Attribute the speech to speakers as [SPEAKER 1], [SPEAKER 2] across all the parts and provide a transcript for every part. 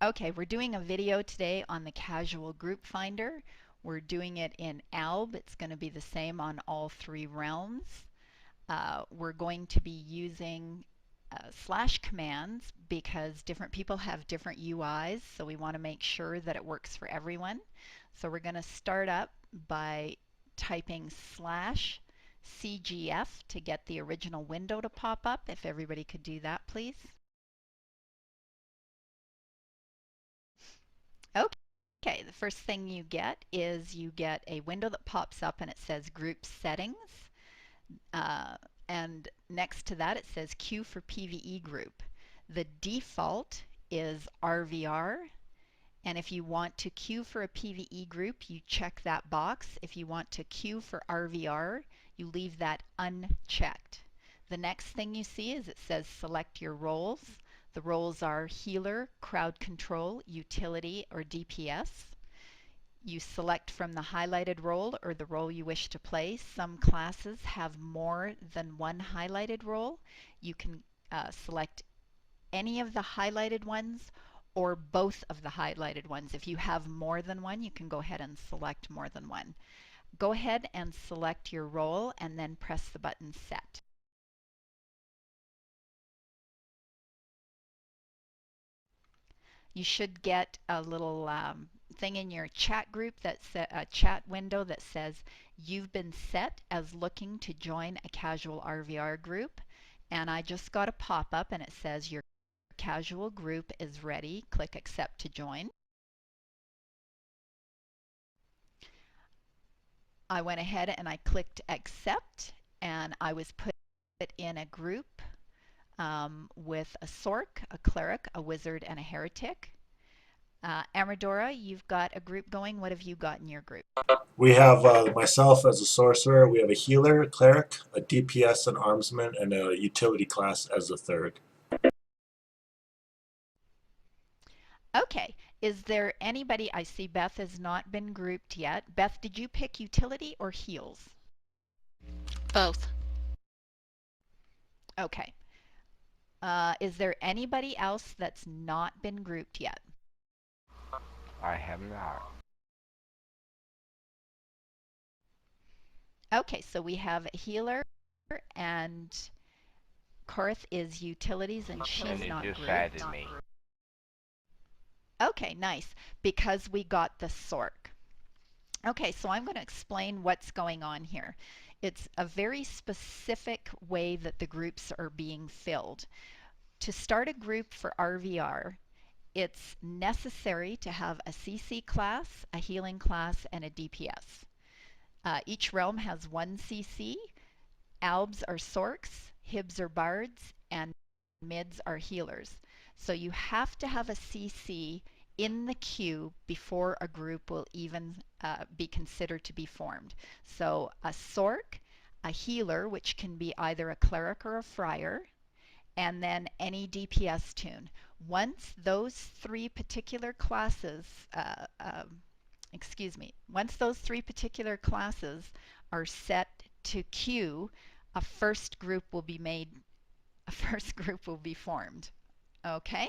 [SPEAKER 1] Okay, we're doing a video today on the Casual Group Finder. We're doing it in ALB. It's going to be the same on all three realms. We're going to be using slash commands because different people have different UIs, so we want to make sure that it works for everyone. So we're going to start up by typing slash CGF to get the original window to pop up. If everybody could do that, please. Okay, the first thing you get is you get a window that pops up and it says Group Settings. Uh, and next to that it says Queue for PVE Group. The default is RVR. And if you want to queue for a PVE group, you check that box. If you want to queue for RVR, you leave that unchecked. The next thing you see is it says select your roles. The roles are healer, crowd control, utility, or DPS. You select from the highlighted role or the role you wish to play. Some classes have more than one highlighted role. You can select any of the highlighted ones or both of the highlighted ones. If you have more than one, you can go ahead and select more than one. Go ahead and select your role and then press the button Set. You should get a little thing in your chat group, that's a chat window that says you've been set as looking to join a casual RVR group. And I just got a pop-up and it says your casual group is ready. Click accept to join. I went ahead and I clicked accept and I was put in a group with a sorc, a cleric, a wizard, and a heretic. Amadora, you've got a group going. What have you got in your group?
[SPEAKER 2] We have myself as a sorcerer. We have a healer, a cleric, a DPS, an armsman, and a utility class as a third.
[SPEAKER 1] Okay, is there anybody, I see Beth has not been grouped yet. Beth, did you pick utility or heals?
[SPEAKER 3] Both.
[SPEAKER 1] Okay. Is there anybody else that's not been grouped yet?
[SPEAKER 4] I have not.
[SPEAKER 1] Okay, so we have a healer and Korth is utilities and she's
[SPEAKER 4] And it
[SPEAKER 1] not
[SPEAKER 4] just
[SPEAKER 1] grouped.
[SPEAKER 4] added me.
[SPEAKER 1] Okay, nice, because we got the sorc. Okay, so I'm going to explain what's going on here. It's a very specific way that the groups are being filled. To start a group for RVR, it's necessary to have a CC class, a healing class, and a DPS. Each realm has one CC. Albs are sorcs, hibs are bards, and mids are healers. So you have to have a CC in the queue before a group will even be considered to be formed. So a sorc, a healer, which can be either a cleric or a friar, and then any DPS tune. Once those three particular classes, once those three particular classes are set to queue, a first group will be made, a first group will be formed. Okay?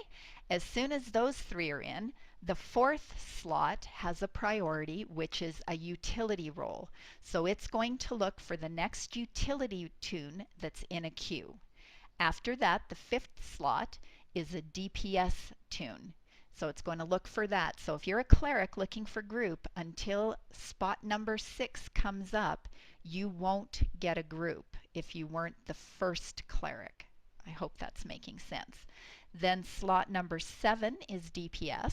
[SPEAKER 1] As soon as those three are in, the fourth slot has a priority, which is a utility role. So it's going to look for the next utility tune that's in a queue. After that, the fifth slot is a DPS tune. So it's going to look for that. So if you're a cleric looking for group, until spot number 6 comes up, you won't get a group if you weren't the first cleric. I hope that's making sense. Then slot number 7 is DPS,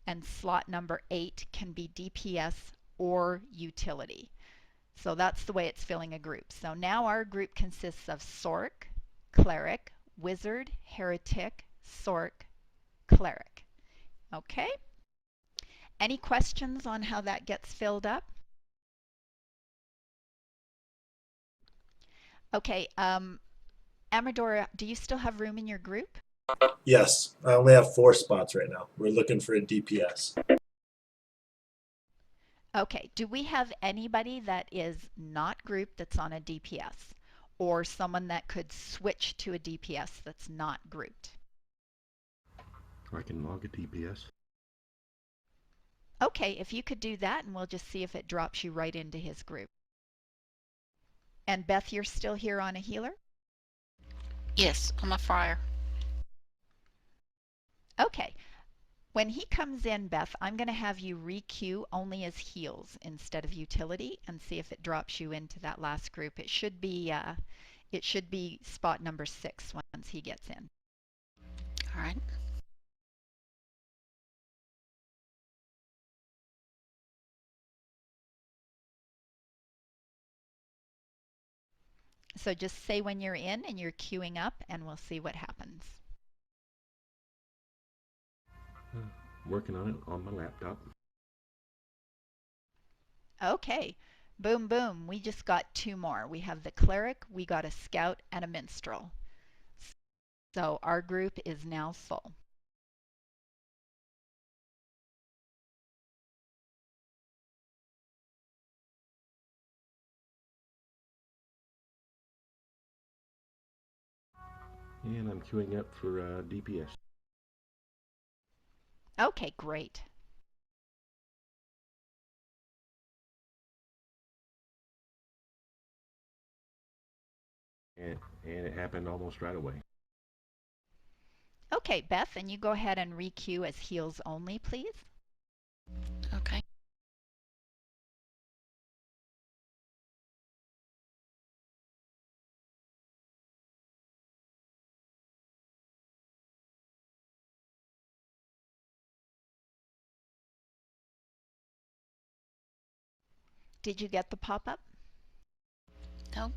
[SPEAKER 1] and slot number 8 can be DPS or utility. So that's the way it's filling a group. So now our group consists of sorc, cleric, wizard, heretic, sorc, cleric. Okay? Any questions on how that gets filled up? Okay, Amadora, do you still have room in your group?
[SPEAKER 2] Yes, I only have 4 spots right now. We're looking for a DPS.
[SPEAKER 1] Okay, do we have anybody that is not grouped that's on a DPS? Or someone that could switch to a DPS that's not grouped?
[SPEAKER 5] I can log a DPS.
[SPEAKER 1] Okay, if you could do that, and we'll just see if it drops you right into his group. And Beth, you're still here on a healer?
[SPEAKER 3] Yes, I'm a friar.
[SPEAKER 1] Okay. When he comes in, Beth, I'm going to have you re-queue only as heals instead of utility and see if it drops you into that last group. It should be spot number 6 once he gets in.
[SPEAKER 3] All right.
[SPEAKER 1] So just say when you're in and you're queuing up, and we'll see what happens.
[SPEAKER 5] Working on it on my laptop.
[SPEAKER 1] Okay. Boom, boom. We just got 2 more. We have the cleric, we got a scout, and a minstrel. So our group is now full.
[SPEAKER 5] And I'm queuing up for DPS.
[SPEAKER 1] Okay, great.
[SPEAKER 5] And it happened almost right away.
[SPEAKER 1] Okay, Beth, and you go ahead and re-queue as heals only, please.
[SPEAKER 3] Okay.
[SPEAKER 1] Did you get the pop-up?
[SPEAKER 3] No.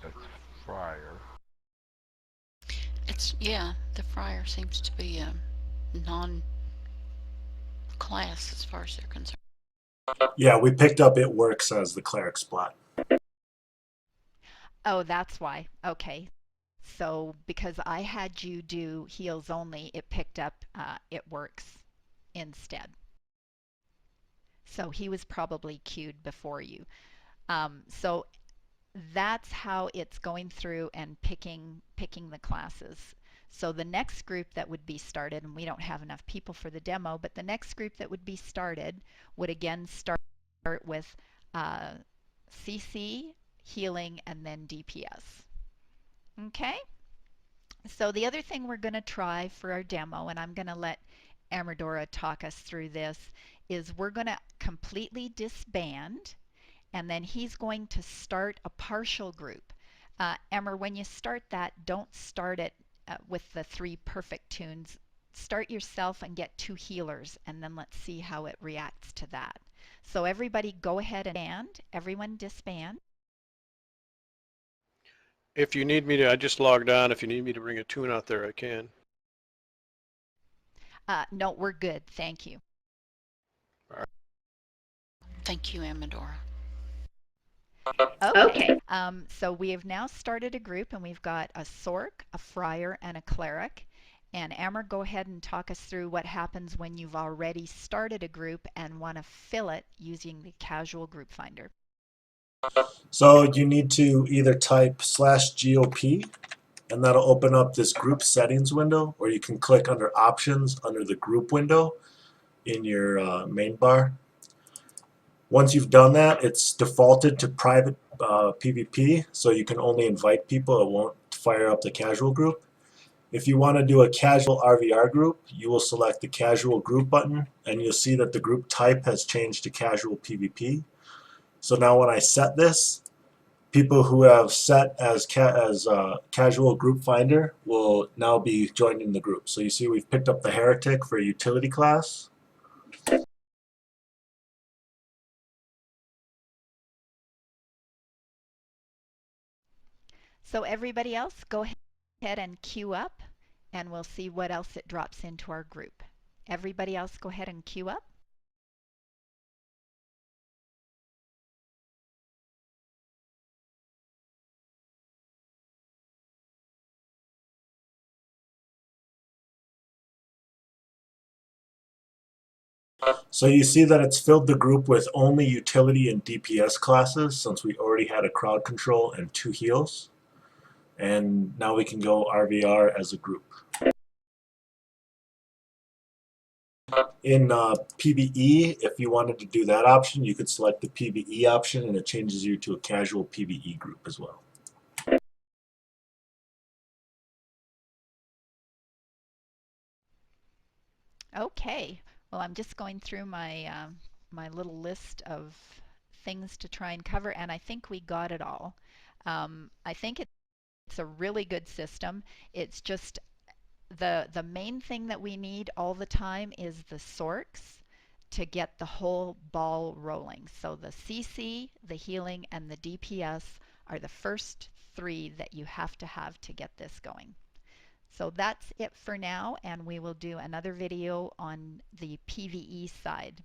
[SPEAKER 4] That's friar.
[SPEAKER 3] Yeah, the friar seems to be a non-class as far as they're concerned.
[SPEAKER 2] Yeah, we picked up it works as the cleric spot.
[SPEAKER 1] Oh, that's why. Okay. So because I had you do heals only, it picked up it works instead. So he was probably queued before you. So that's how it's going through and picking the classes. So the next group that would be started, and we don't have enough people for the demo, but the next group that would be started would again start with CC, healing, and then DPS. Okay? So the other thing we're going to try for our demo, and I'm going to let Amadora talk us through this, is we're going to completely disband, and then he's going to start a partial group. Emmer, when you start that, don't start it with the 3 perfect tunes. Start yourself and get 2 healers, and then let's see how it reacts to that. So everybody go ahead and disband. Everyone disband.
[SPEAKER 6] If you need me to, I just logged on. If you need me to bring a tune out there, I can.
[SPEAKER 1] No, we're good. Thank you.
[SPEAKER 6] All right.
[SPEAKER 3] Thank you, Amadora.
[SPEAKER 1] Okay. So we have now started a group, and we've got a sork, a friar, and a cleric. And Amber, go ahead and talk us through what happens when you've already started a group and want to fill it using the casual group finder.
[SPEAKER 2] So you need to either type /GOP, and that'll open up this group settings window, or you can click under options under the group window in your main bar. Once you've done that, it's defaulted to private PvP, so you can only invite people. It won't fire up the casual group. If you want to do a casual RVR group, you will select the casual group button, and you'll see that the group type has changed to casual PvP. So now when I set this, people who have set as casual group finder will now be joining the group. So you see we've picked up the heretic for a utility class.
[SPEAKER 1] So everybody else, go ahead and queue up, and we'll see what else it drops into our group. Everybody else, go ahead and queue up.
[SPEAKER 2] So you see that it's filled the group with only utility and DPS classes since we already had a crowd control and 2 heals. And now we can go RVR as a group. In PvE, if you wanted to do that option, you could select the PvE option and it changes you to a casual PvE group as well.
[SPEAKER 1] Okay, well, I'm just going through my little list of things to try and cover, and I think we got it all. I think it's a really good system. It's just the main thing that we need all the time is the sorks to get the whole ball rolling. So the CC, the healing, and the DPS are the first 3 that you have to get this going. So that's it for now, and we will do another video on the PvE side.